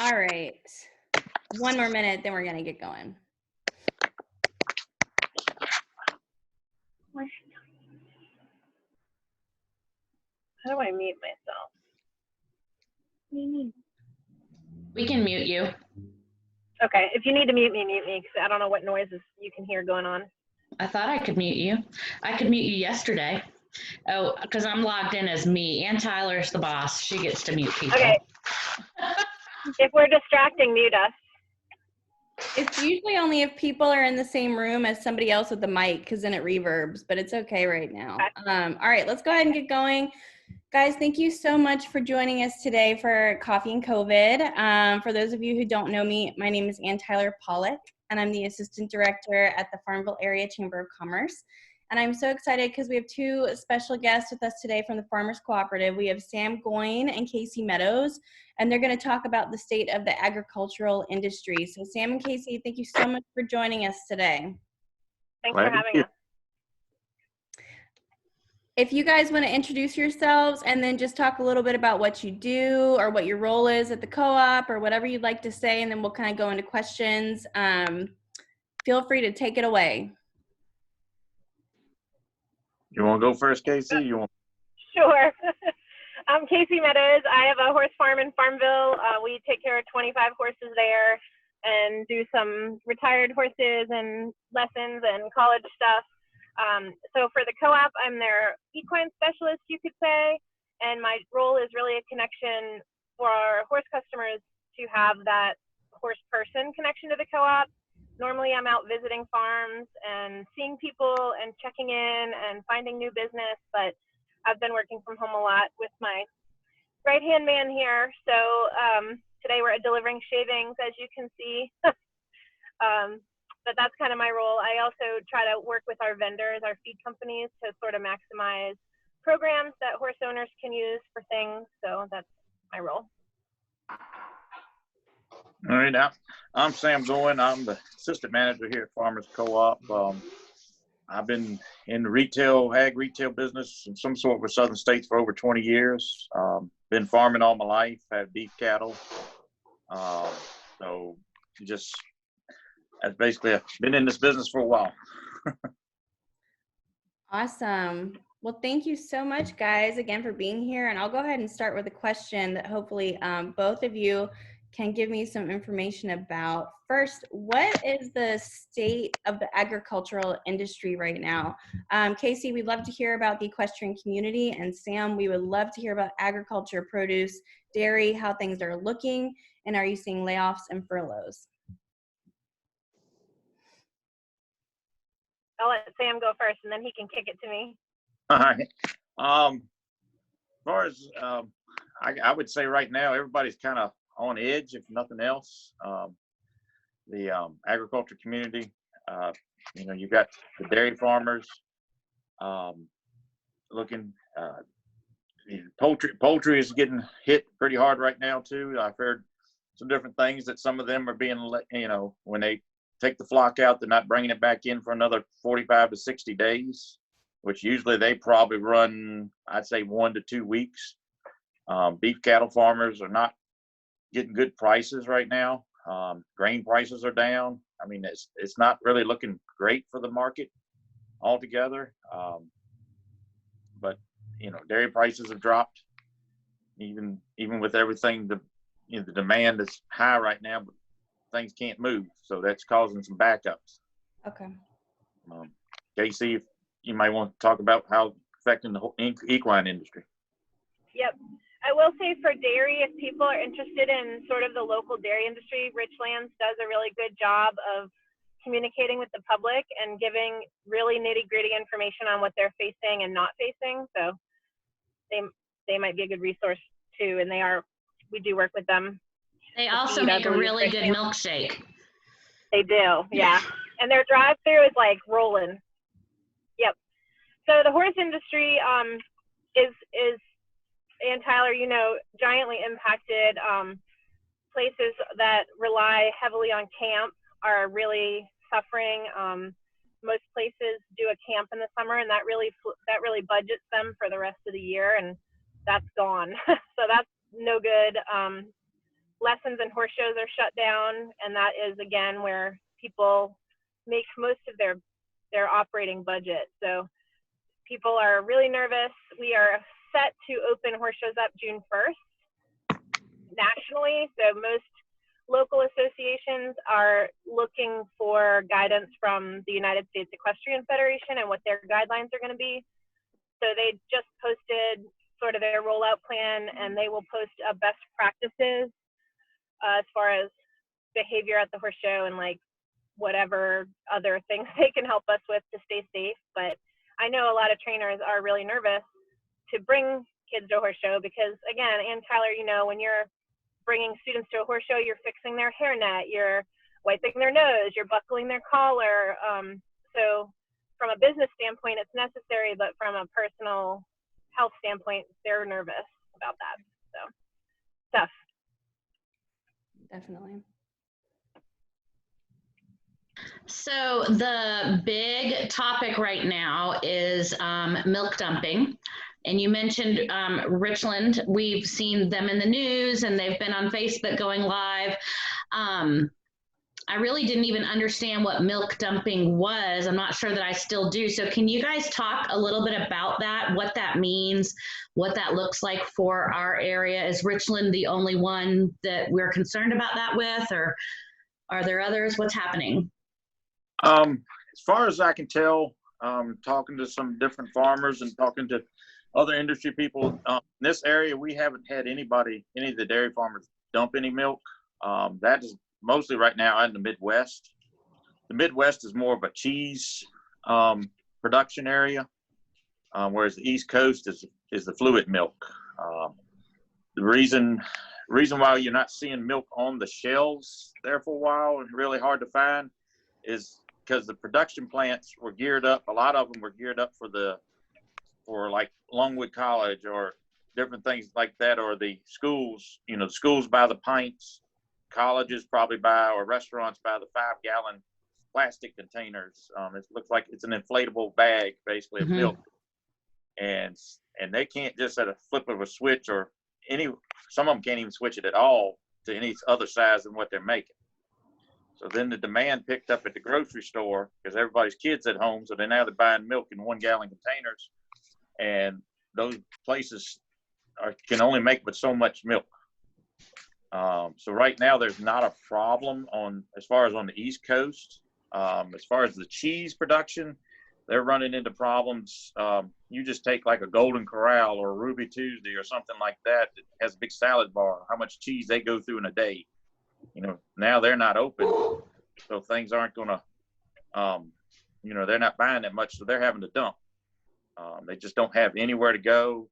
All right. One more minute, then we're going to get going. How do I mute myself? We can mute you. Okay, if you need to mute me, because I don't know what noises you can hear going on. I thought I could mute you. I could mute you yesterday. Oh, because I'm logged in as me. Ann Tyler's the boss. She gets to mute people. Okay. If we're distracting, mute us. It's usually only if people are in the same room as somebody else with the mic, because then it reverbs, but it's okay right now. Okay. All right, let's go ahead and get going. Guys, thank you so much for joining us today for Coffee and COVID. For those of you who don't know me, my name is Ann Tyler Pollock, and I'm the Assistant Director at the Farmville Area Chamber of Commerce. And I'm so excited because we have two special guests with us today from the Farmers Cooperative. We have Sam Goyne and Casey Meadows, and they're going to talk about the state of the agricultural industry. So Sam and Casey, thank you so much for joining us today. Thanks for having us. If you guys want to introduce yourselves and then just talk a little bit about what you do or what your role is at the co-op or whatever you'd like to say, and then we'll kind of go into questions. Feel free to take it away. You want to go first, Casey? Sure. I'm Casey Meadows. I have a horse farm in Farmville. We take care of 25 horses there and do some retired horses and lessons and college stuff. So for the co-op, I'm their equine specialist, you could say, and my role is really a connection for our horse customers to have that horse person connection to the co-op. Normally I'm out visiting farms and seeing people and checking in and finding new business, but I've been working from home a lot with my right-hand man here. So today we're delivering shavings, as you can see. But that's kind of my role. I also try to work with our vendors, our feed companies, to sort of maximize programs that horse owners can use for things. So that's my role. All right, now I'm Sam Goyne. I'm the assistant manager here at Farmers Co-op. I've been in the ag retail business in some sort with Southern States for over 20 years. Been farming all my life, had beef cattle. So just that's basically, I've been in this business for a while. Awesome. Well, thank you so much, guys, again for being here. And I'll go ahead and start with a question that hopefully both of you can give me some information about. First, what is the state of the agricultural industry right now? Casey, we'd love to hear about the equestrian community, and Sam, we would love to hear about agriculture, produce, dairy, how things are looking, and are you seeing layoffs and furloughs? I'll let Sam go first, and then he can kick it to me. All right. As far as I would say right now, everybody's kind of on edge, if nothing else. The agriculture community, you've got the dairy farmers looking. Poultry is getting hit pretty hard right now too. I've heard some different things that some of them are being, when they take the flock out, they're not bringing it back in for another 45 to 60 days, which usually they probably run, I'd say 1 to 2 weeks. Beef cattle farmers are not getting good prices right now. Grain prices are down. I mean, it's not really looking great for the market altogether. But dairy prices have dropped. Even with everything, the demand is high right now, but things can't move, so that's causing some backups. Okay. Casey, you might want to talk about how it's affecting the whole equine industry. Yep. I will say for dairy, if people are interested in sort of the local dairy industry, Richlands does a really good job of communicating with the public and giving really nitty-gritty information on what they're facing and not facing. So they might be a good resource too, and we do work with them. They also make a really good milkshake. They do, yeah. And their drive-through is like rolling. Yep. So the horse industry is and Tyler, giantly impacted. Places that rely heavily on camp are really suffering. Most places do a camp in the summer, and that really budgets them for the rest of the year, and that's gone. So that's no good. lessons and horse shows are shut down, and that is again where people make most of their operating budget. So people are really nervous. We are set to open horse shows up June 1st nationally. So most local associations are looking for guidance from the United States Equestrian Federation and what their guidelines are going to be. So they just posted sort of their rollout plan, and they will post best practices as far as behavior at the horse show and like whatever other things they can help us with to stay safe. But I know a lot of trainers are really nervous to bring kids to a horse show because, again, and Tyler, you know, when you're bringing students to a horse show, you're fixing their hairnet, you're wiping their nose, you're buckling their collar. So from a business standpoint, it's necessary, but from a personal health standpoint, they're nervous about that. So tough. Definitely. So the big topic right now is milk dumping. And you mentioned Richland. We've seen them in the news and they've been on Facebook going live. I really didn't even understand what milk dumping was. I'm not sure that I still do. So can you guys talk a little bit about that, what that means, what that looks like for our area? Is Richland the only one that we're concerned about that with, or are there others? What's happening? As far as I can tell, talking to some different farmers and talking to other industry people, in this area, we haven't had any of the dairy farmers dump any milk. That is mostly right now out in the Midwest. The Midwest is more of a cheese production area, whereas the East Coast is the fluid milk. The reason why you're not seeing milk on the shelves there for a while and really hard to find is because the production plants were geared up. A lot of them were geared up for like Longwood College or different things like that, or the schools. You know, the schools buy the pints, colleges probably buy, or restaurants buy the 5-gallon plastic containers. It looks like it's an inflatable bag basically of milk, and they can't just at a flip of a switch, or some of them can't even switch it at all to any other size than what they're making. So then the demand picked up at the grocery store because everybody's kids at home. So they're buying milk in 1-gallon containers, and those places can only make but so much milk. So right now there's not a problem as far as on the East Coast. As far as the cheese production, they're running into problems. You just take like a Golden Corral or a Ruby Tuesday or something like that has a big salad bar, how much cheese they go through in a day. You know, now they're not open, so things aren't going to, they're not buying that much, so they're having to dump. They just don't have anywhere to go,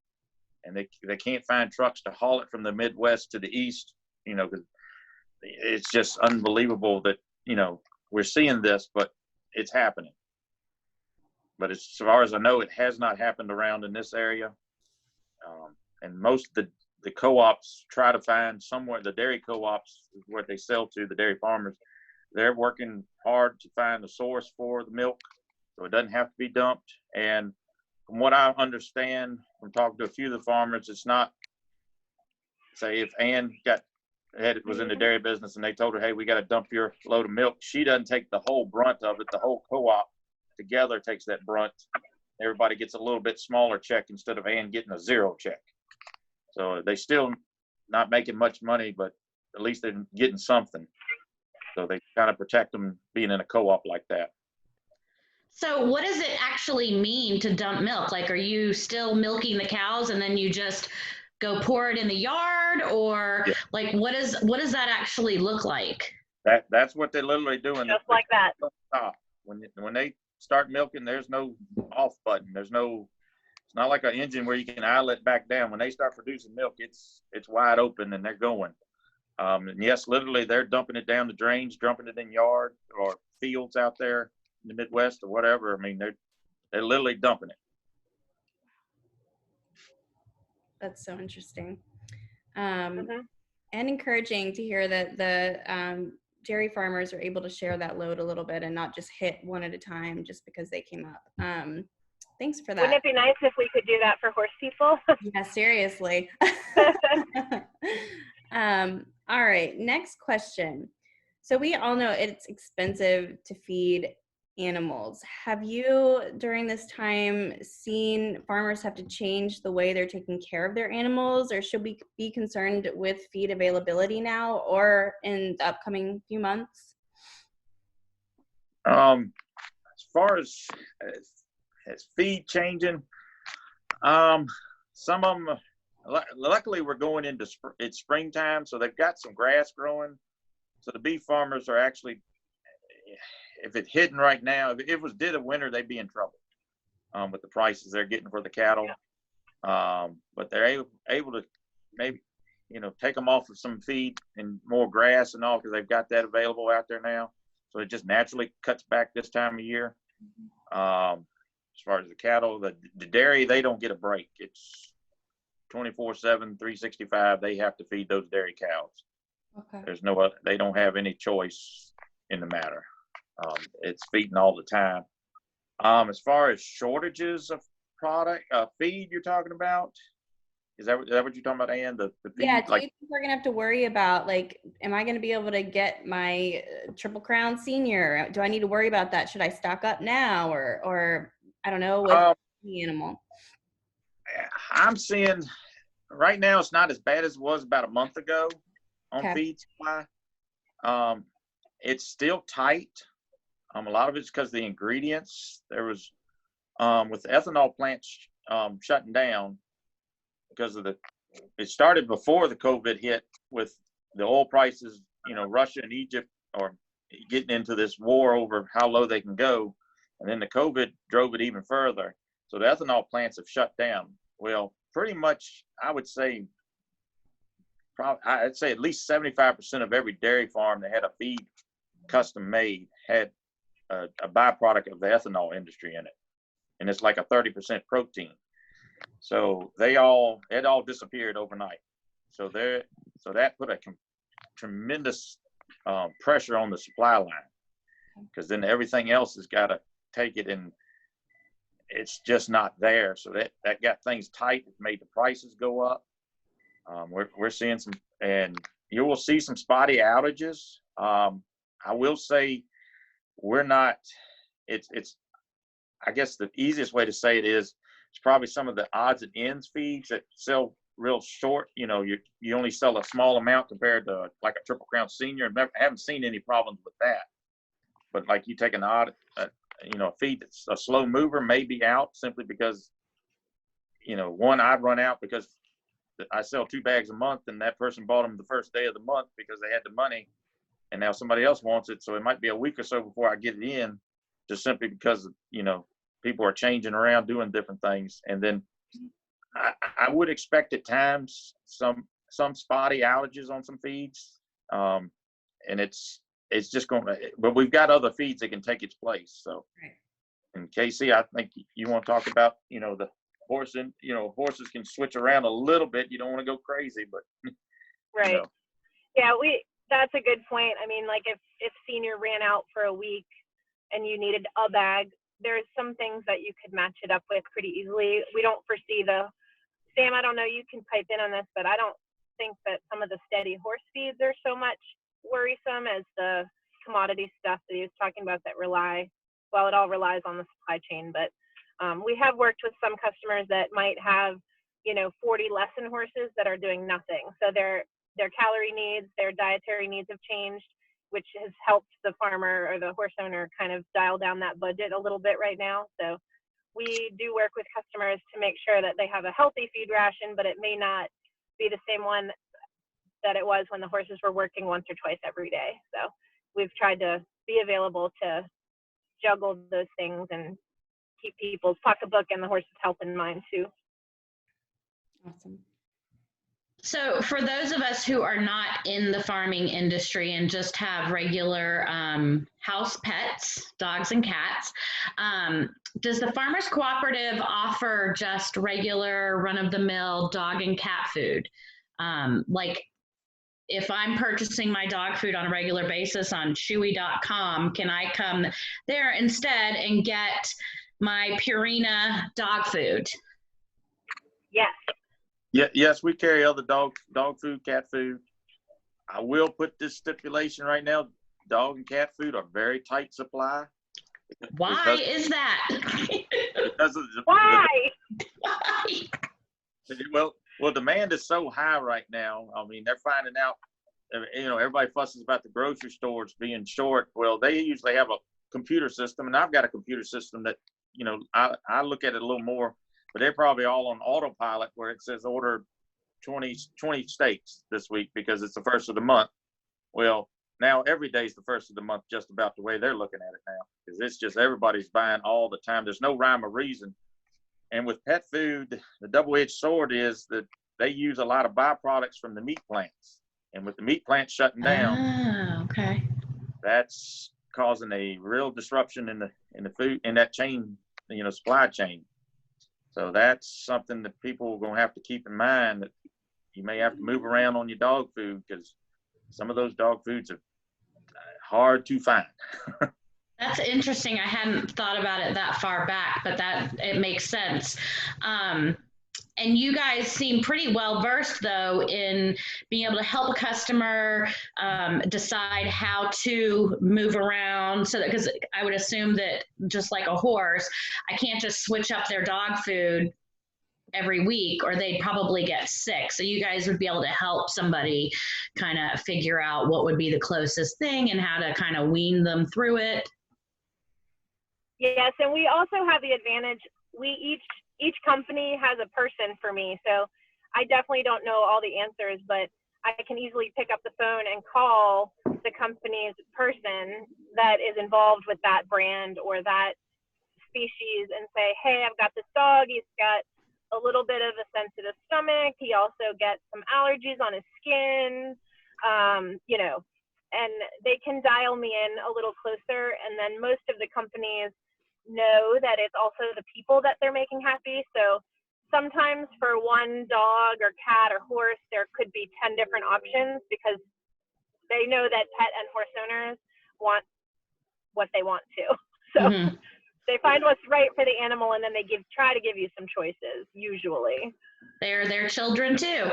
and they can't find trucks to haul it from the Midwest to the East, because it's just unbelievable that, we're seeing this, but it's happening. But as far as I know, it has not happened around in this area. And most of the co-ops try to find somewhere, the dairy co-ops is what they sell to, the dairy farmers. They're working hard to find the source for the milk so it doesn't have to be dumped. And from what I understand from talking to a few of the farmers, it's not, say if Ann was in the dairy business and they told her, hey, we got to dump your load of milk. She doesn't take the whole brunt of it. The whole co-op together takes that brunt. Everybody gets a little bit smaller check instead of Ann getting a zero check. So they still not making much money, but at least they're getting something. So they kind of protect them being in a co-op like that. So what does it actually mean to dump milk? Like, are you still milking the cows and then you just go pour it in the yard, or like what does that actually look like? That's what they're literally doing. Just like that. When they start milking, there's no off button. It's not like an engine where you can idle it back down. When they start producing milk, it's wide open and they're going. And yes, literally they're dumping it down the drains, dumping it in yard or fields out there in the Midwest or whatever. I mean, they're literally dumping it. That's so interesting. And encouraging to hear that the dairy farmers are able to share that load a little bit and not just hit one at a time just because they came up. Thanks for that. Wouldn't it be nice if we could do that for horse people? Yeah, seriously. All right, next question. So we all know it's expensive to feed animals. Have you, during this time, seen farmers have to change the way they're taking care of their animals, or should we be concerned with feed availability now or in the upcoming few months? As far as feed changing, some of them, luckily we're going into it's springtime, so they've got some grass growing. So the beef farmers are actually, if it's hidden right now, if it was dead of winter, they'd be in trouble with the prices they're getting for the cattle. But they're able to maybe, take them off of some feed and more grass and all, because they've got that available out there now. So it just naturally cuts back this time of year. As far as the cattle, the dairy, they don't get a break. It's 24/7, 365. They have to feed those dairy cows. Okay. There's no other, they don't have any choice in the matter. It's feeding all the time. As far as shortages of product, feed you're talking about, is that what you're talking about, Ann? The feed, Yeah, do like, you think we're gonna have to worry about, like, am I gonna be able to get my Triple Crown Senior? Do I need to worry about that? Should I stock up now, or I don't know, with the animal? I'm seeing right now it's not as bad as it was about a month ago on Okay. feed supply. It's still tight. A lot of it's because the ingredients. There was with the ethanol plants shutting down because of it started before the COVID hit with the oil prices. Russia and Egypt are getting into this war over how low they can go, and then the COVID drove it even further. So the ethanol plants have shut down. Well, pretty much, I'd say at least 75% of every dairy farm that had a feed custom made had a byproduct of the ethanol industry in it, and it's like a 30% protein. So it all disappeared overnight. So that put a tremendous pressure on the supply line, because then everything else has got to take it, and it's just not there. So that got things tight. It made the prices go up. We're seeing some, and you will see some spotty outages. I will say we're not. It's. I guess the easiest way to say it is it's probably some of the odds and ends feeds that sell real short. You only sell a small amount compared to like a Triple Crown Senior. I haven't seen any problems with that. But like you take a feed that's a slow mover may be out simply because, one, I'd run out because I sell 2 bags a month, and that person bought them the first day of the month because they had the money, and now somebody else wants it. So it might be a week or so before I get it in, just simply because, people are changing around, doing different things. And then I would expect at times some spotty outages on some feeds. And it's just going to, but we've got other feeds that can take its place. So, and Casey, I think you want to talk about, the horse, and, horses can switch around a little bit. You don't want to go crazy, but. Right. Yeah, that's a good point. I mean, like if Senior ran out for a week and you needed a bag, there's some things that you could match it up with pretty easily. We don't foresee Sam, I don't know, you can pipe in on this, but I don't think that some of the steady horse feeds are so much worrisome as the commodity stuff that he was talking about that it all relies on the supply chain. But we have worked with some customers that might have, 40 lesson horses that are doing nothing. So their calorie needs, their dietary needs have changed, which has helped the farmer or the horse owner kind of dial down that budget a little bit right now. So we do work with customers to make sure that they have a healthy feed ration, but it may not be the same one that it was when the horses were working once or twice every day. So we've tried to be available to juggle those things and keep people's pocketbook and the horse's health in mind too. Awesome. So for those of us who are not in the farming industry and just have regular house pets, dogs and cats, does the Farmers Cooperative offer just regular run-of-the-mill dog and cat food? Like if I'm purchasing my dog food on a regular basis on Chewy.com, can I come there instead and get my Purina dog food? Yes. Yeah, yes, we carry other dog food, cat food. I will put this stipulation right now. Dog and cat food are very tight supply. Why is that? Because of Why? well, demand is so high right now. I mean, they're finding out, everybody fusses about the grocery stores being short. Well, they usually have a computer system, and I've got a computer system that, I look at it a little more, but they're probably all on autopilot where it says order 20 steaks this week because it's the first of the month. Well, now every day is the first of the month, just about the way they're looking at it now, because it's just everybody's buying all the time. There's no rhyme or reason. And with pet food, the double-edged sword is that they use a lot of byproducts from the meat plants. And with the meat plants shutting down, okay, that's causing a real disruption in the food, in that chain, supply chain. So that's something that people are going to have to keep in mind, that you may have to move around on your dog food, because some of those dog foods are hard to find. that's interesting. I hadn't thought about it that far back, but it makes sense. And you guys seem pretty well versed, though, in being able to help a customer decide how to move around. So that, because I would assume that just like a horse, I can't just switch up their dog food every week, or they'd probably get sick. So you guys would be able to help somebody kind of figure out what would be the closest thing and how to kind of wean them through it. Yes, and we also have the advantage. Each company has a person for me, so I definitely don't know all the answers, but I can easily pick up the phone and call the company's person that is involved with that brand or that species and say, hey, I've got this dog. He's got a little bit of a sensitive stomach. He also gets some allergies on his skin, and they can dial me in a little closer. And then most of the companies know that it's also the people that they're making happy. So sometimes for one dog or cat or horse, there could be 10 different options, because they know that pet and horse owners want what they want to. So they find what's right for the animal, and then they try to give you some choices, usually. They're their children too.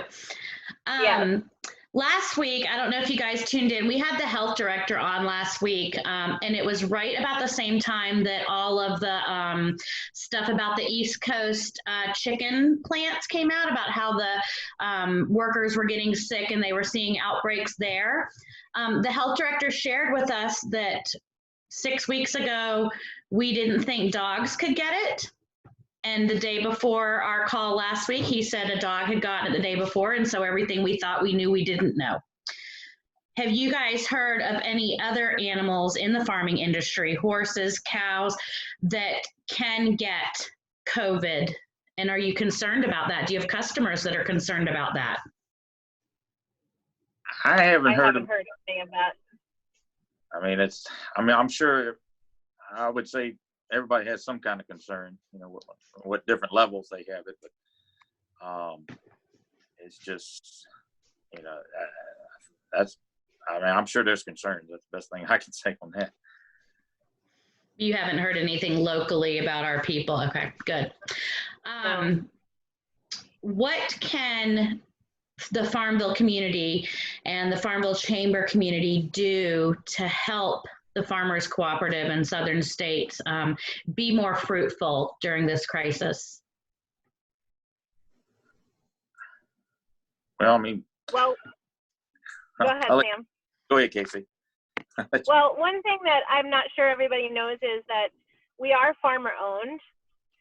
Last week, I don't know if you guys tuned in, we had the health director on last week, and it was right about the same time that all of the stuff about the East Coast chicken plants came out, about how the workers were getting sick and they were seeing outbreaks there. The health director shared with us that 6 weeks ago, we didn't think dogs could get it. And the day before our call last week, he said a dog had gotten it the day before. And so everything we thought we knew, we didn't know. Have you guys heard of any other animals in the farming industry, horses, cows, that can get COVID? And are you concerned about that? Do you have customers that are concerned about that? I haven't heard any of that. I'm sure, I would say everybody has some kind of concern, what different levels they have it, but it's just, I'm sure there's concerns. That's the best thing I can say on that. You haven't heard anything locally about our people. Okay, good. What can the Farmville community and the Farmville Chamber community do to help the Farmers Cooperative in Southern states be more fruitful during this crisis? Well, go ahead, Sam. Go ahead, Casey. Well, one thing that I'm not sure everybody knows is that we are farmer owned.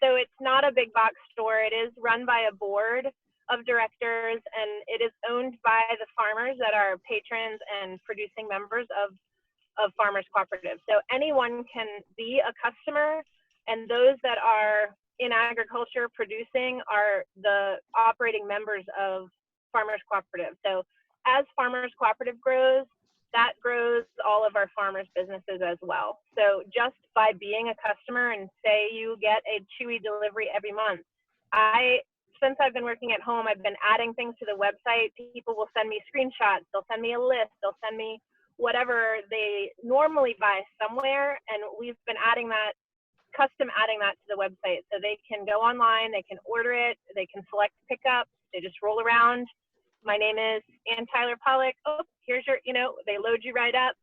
So it's not a big box store. It is run by a board of directors, and it is owned by the farmers that are patrons and producing members of Farmers Cooperative. So anyone can be a customer, and those that are in agriculture producing are the operating members of Farmers Cooperative. So as Farmers Cooperative grows, that grows all of our farmers' businesses as well. So just by being a customer, and say you get a Chewy delivery every month, since I've been working at home, I've been adding things to the website. People will send me screenshots, they'll send me a list, they'll send me whatever they normally buy somewhere, and we've been custom adding that to the website, so they can go online, they can order it, they can select pickup, they just roll around my name is Ann Tyler Pollock. Oh, here's your, they load you right up.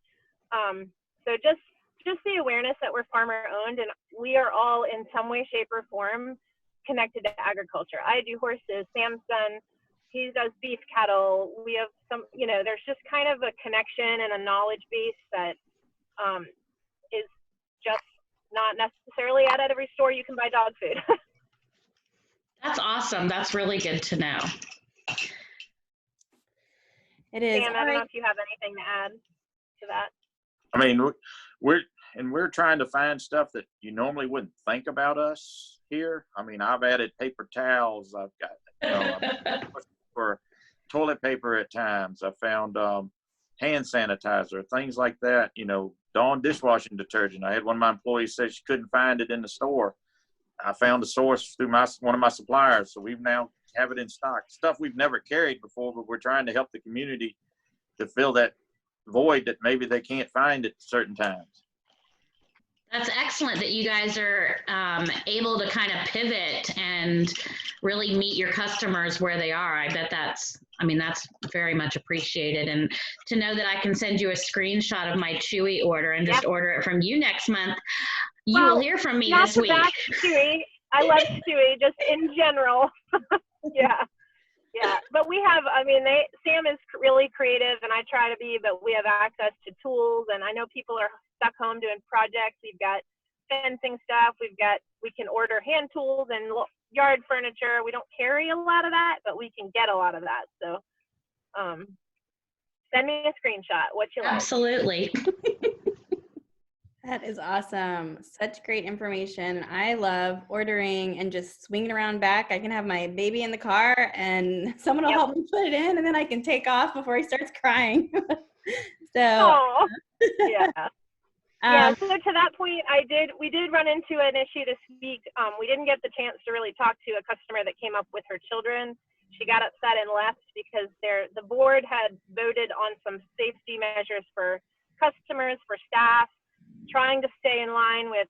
So just the awareness that we're farmer owned, and we are all in some way, shape, or form connected to agriculture. I do horses. Sam's son, he does beef cattle. We have some, there's just kind of a connection and a knowledge base that is just not necessarily at every store you can buy dog food. That's awesome. That's really good to know. It is. Sam, I don't know if you have anything to add to that. I mean, we're trying to find stuff that you normally wouldn't think about us here. I mean, I've added paper towels. I've got, I'm for toilet paper at times. I found hand sanitizer, things like that. Dawn dishwashing detergent. I had one of my employees say she couldn't find it in the store. I found a source through one of my suppliers, so we've now have it in stock. Stuff we've never carried before, but we're trying to help the community to fill that void that maybe they can't find at certain times. That's excellent that you guys are able to kind of pivot and really meet your customers where they are. I bet that's very much appreciated. And to know that I can send you a screenshot of my Chewy order and just order it from you next month, you will hear from me this week. Chewy. I love Chewy just in general. Yeah. But we have, Sam is really creative, and I try to be, but we have access to tools, and I know people are stuck home doing projects. We've got fencing stuff. We can order hand tools and yard furniture. We don't carry a lot of that, but we can get a lot of that. So send me a screenshot, what you like. Absolutely. That is awesome. Such great information. I love ordering and just swinging around back. I can have my baby in the car and someone will help me put it in, and then I can take off before he starts crying. So, yeah. So to that point, we did run into an issue this week. We didn't get the chance to really talk to a customer that came up with her children. She got upset and left because the board had voted on some safety measures for customers, for staff, trying to stay in line with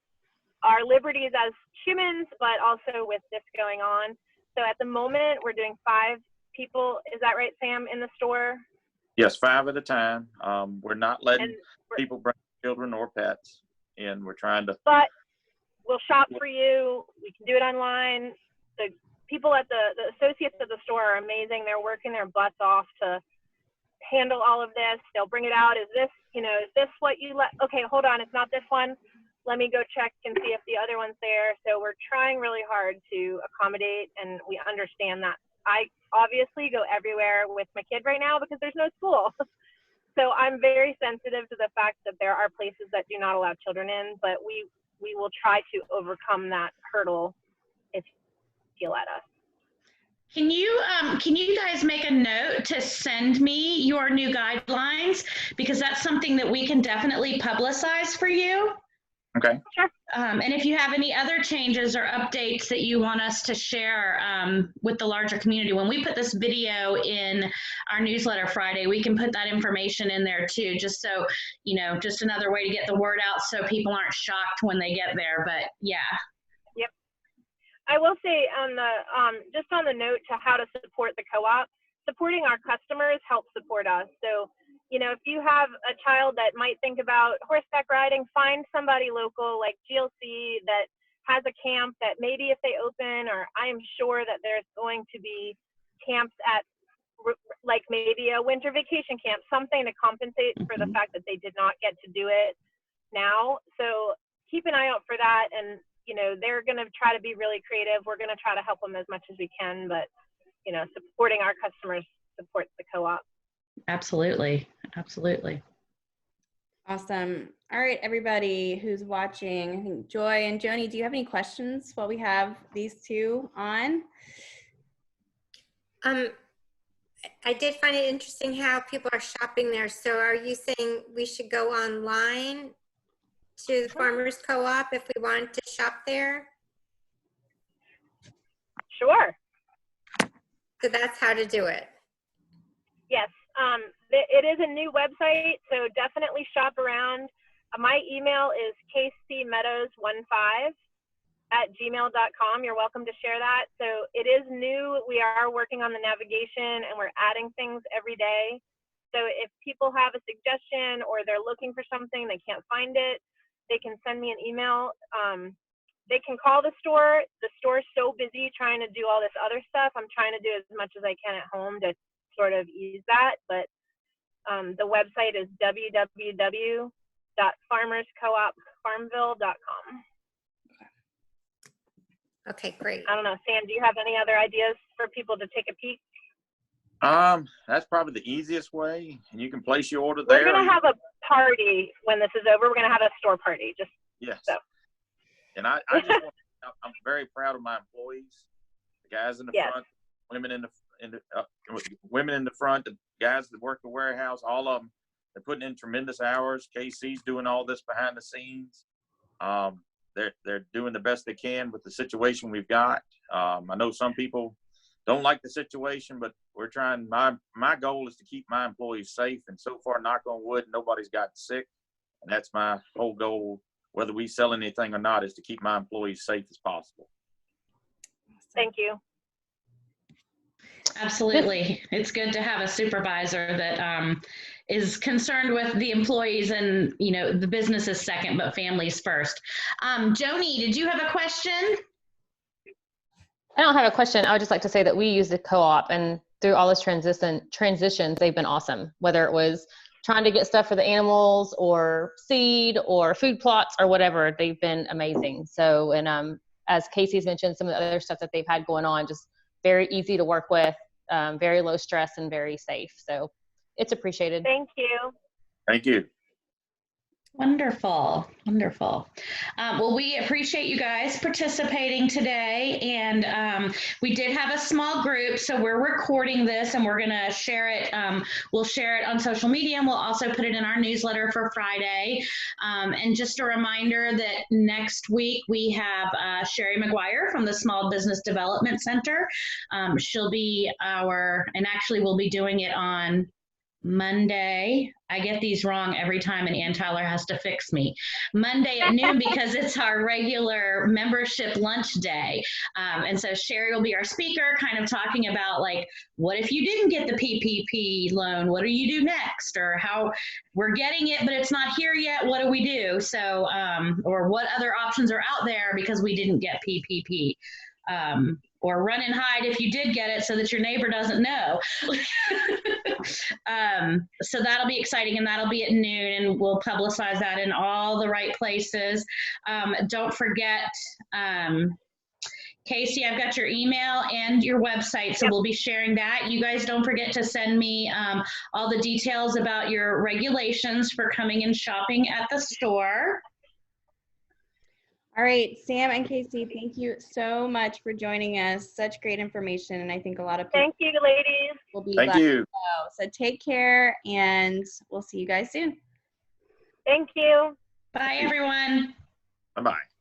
our liberties as humans, but also with this going on. So at the moment, we're doing 5 people. Is that right, Sam, in the store? Yes, 5 at a time. We're not letting people bring children or pets in. We're trying to. But we'll shop for you. We can do it online. The people at the associates at the store are amazing. They're working their butts off to handle all of this. They'll bring it out. Is this what you let? Okay, hold on. It's not this one. Let me go check and see if the other one's there. So we're trying really hard to accommodate, and we understand that. I obviously go everywhere with my kid right now because there's no school. So I'm very sensitive to the fact that there are places that do not allow children in, but we will try to overcome that hurdle if you let us. Can you guys make a note to send me your new guidelines, because that's something that we can definitely publicize for you. Okay. Sure. And if you have any other changes or updates that you want us to share with the larger community, when we put this video in our newsletter Friday, we can put that information in there too, just so, just another way to get the word out so people aren't shocked when they get there. But yeah. Yep. I will say just on the note to how to support the co-op, supporting our customers helps support us. So, if you have a child that might think about horseback riding, find somebody local like GLC that has a camp that maybe if they open, or I am sure that there's going to be camps at like maybe a winter vacation camp, something to compensate for the fact that they did not get to do it now. So keep an eye out for that. And, they're going to try to be really creative. We're going to try to help them as much as we can, but, supporting our customers supports the co-op. Absolutely. Absolutely. Awesome. All right, everybody who's watching, I think Joy and Joni, do you have any questions while we have these two on? I did find it interesting how people are shopping there. So are you saying we should go online to the Farmers Co-op if we want to shop there? Sure. So that's how to do it. Yes. It is a new website, so definitely shop around. My email is kcmeadows15 @gmail.com. You're welcome to share that. So it is new. We are working on the navigation and we're adding things every day. So if people have a suggestion or they're looking for something, they can't find it, they can send me an email. They can call the store. The store's so busy trying to do all this other stuff. I'm trying to do as much as I can at home to sort of ease that. But the website is www.farmerscoopfarmville.com. Okay, great. I don't know, Sam, do you have any other ideas for people to take a peek? That's probably the easiest way, and you can place your order We're there. gonna have a party when this is over. We're gonna have a store party, just Yes. so. And I just want I'm very proud of my employees, the guys in the Yes. front, women in the women in the front, the guys that work the warehouse, all of them. They're putting in tremendous hours. KC's doing all this behind the scenes. They're doing the best they can with the situation we've got. I know some people don't like the situation, but we're trying. My goal is to keep my employees safe, and so far, knock on wood, nobody's gotten sick, and that's my whole goal. Whether we sell anything or not, is to keep my employees safe as possible. Thank you. Absolutely. It's good to have a supervisor that is concerned with the employees, and, you know, the business is second, but families first. Joni, did you have a question? I don't have a question. I would just like to say that we use the co-op, and through all this transitions, they've been awesome. Whether it was trying to get stuff for the animals or seed or food plots or whatever, they've been amazing. So, and as Casey's mentioned, some of the other stuff that they've had going on, just very easy to work with, very low stress and very safe. So it's appreciated. Thank you. Thank you. Wonderful, wonderful. Well, we appreciate you guys participating today, and we did have a small group, so we're recording this and we're gonna share it. We'll share it on social media, and we'll also put it in our newsletter for Friday. And just a reminder that next week we have Sherry McGuire from the Small Business Development Center. She'll be and actually we'll be doing it on Monday. I get these wrong every time, and Ann Tyler has to fix me. Monday at noon, because it's our regular membership lunch day. And so Sherry will be our speaker, kind of talking about, like, what if you didn't get the PPP loan? What do you do next? Or how we're getting it, but it's not here yet. What do we do? So, or what other options are out there because we didn't get PPP. Or run and hide if you did get it so that your neighbor doesn't know. So that'll be exciting, and that'll be at noon, and we'll publicize that in all the right places. Don't forget, Casey, I've got your email and your website, so we'll be sharing that. You guys don't forget to send me all the details about your regulations for coming and shopping at the store. All right, Sam and Casey, thank you so much for joining us. Such great information, and I think a lot of people Thank you, ladies. will be Thank glad you. to know. So take care, and we'll see you guys soon. Thank you. Bye, everyone. Bye-bye.